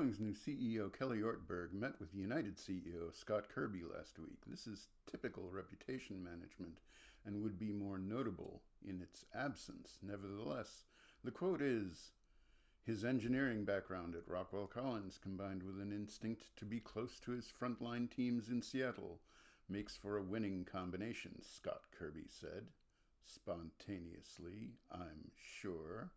Boeing's new CEO, Kelly Ortberg, met with United CEO, Scott Kirby, last week. This is typical reputation management and would be more notable in its absence. Nevertheless, the quote is, "His engineering background at Rockwell Collins, combined with an instinct to be close to his frontline teams in Seattle, makes for a winning combination," Scott Kirby said. Spontaneously, I'm sure.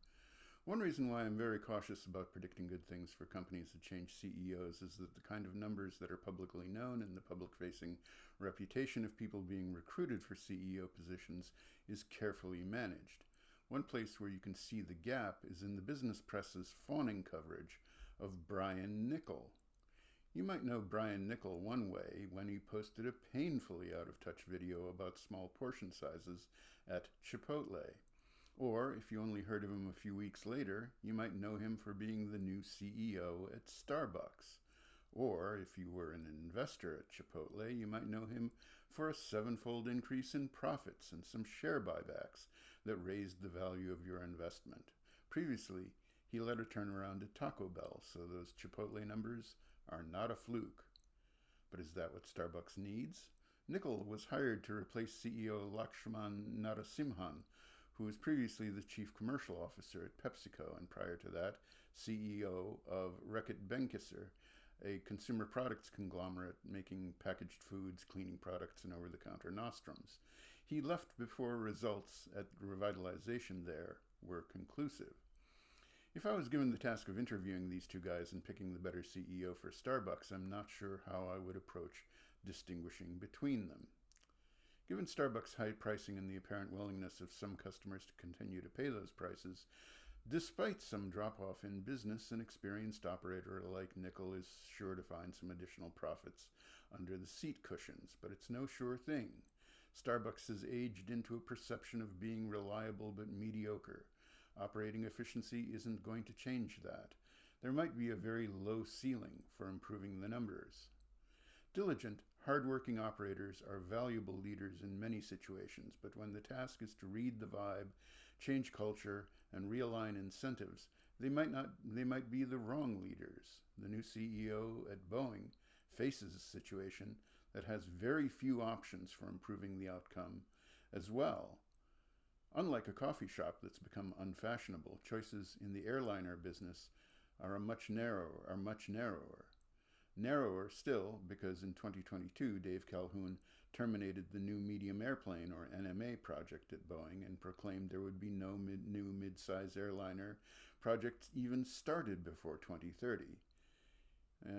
One reason why I'm very cautious about predicting good things for companies that change CEOs is that the kind of numbers that are publicly known and the public-facing reputation of people being recruited for CEO positions is carefully managed. One place where you can see the gap is in the business press's fawning coverage of Brian Niccol. You might know Brian Niccol one way when he posted a painfully out-of-touch video about small portion sizes at Chipotle. Or, if you only heard of him a few weeks later, you might know him for being the new CEO at Starbucks. Or, if you were an investor at Chipotle, you might know him for a sevenfold increase in profits and some share buybacks that raised the value of your investment. Previously, he led a turnaround at Taco Bell, so those Chipotle numbers are not a fluke. But is that what Starbucks needs? Niccol was hired to replace CEO Lakshman Narasimhan, who was previously the chief commercial officer at PepsiCo, and prior to that, CEO of Reckitt Benckiser, a consumer products conglomerate making packaged foods, cleaning products, and over-the-counter nostrums. He left before results at revitalization there were conclusive. If I was given the task of interviewing these two guys and picking the better CEO for Starbucks, I'm not sure how I would approach distinguishing between them. Given Starbucks' high pricing and the apparent willingness of some customers to continue to pay those prices, despite some drop-off in business, an experienced operator like Niccol is sure to find some additional profits under the seat cushions, but it's no sure thing. Starbucks has aged into a perception of being reliable but mediocre. Operating efficiency isn't going to change that. There might be a very low ceiling for improving the numbers. Diligent, hard-working operators are valuable leaders in many situations, but when the task is to read the vibe, change culture, and realign incentives, they might be the wrong leaders. The new CEO at Boeing faces a situation that has very few options for improving the outcome as well. Unlike a coffee shop that's become unfashionable, choices in the airliner business are much narrower. Narrower still, because in 2022, Dave Calhoun terminated the new medium airplane, or NMA, project at Boeing and proclaimed there would be no new mid-size airliner project even started before 2030.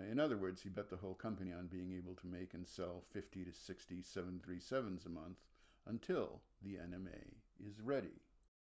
In other words, he bet the whole company on being able to make and sell 50 to 60 737s a month until the NMA is ready.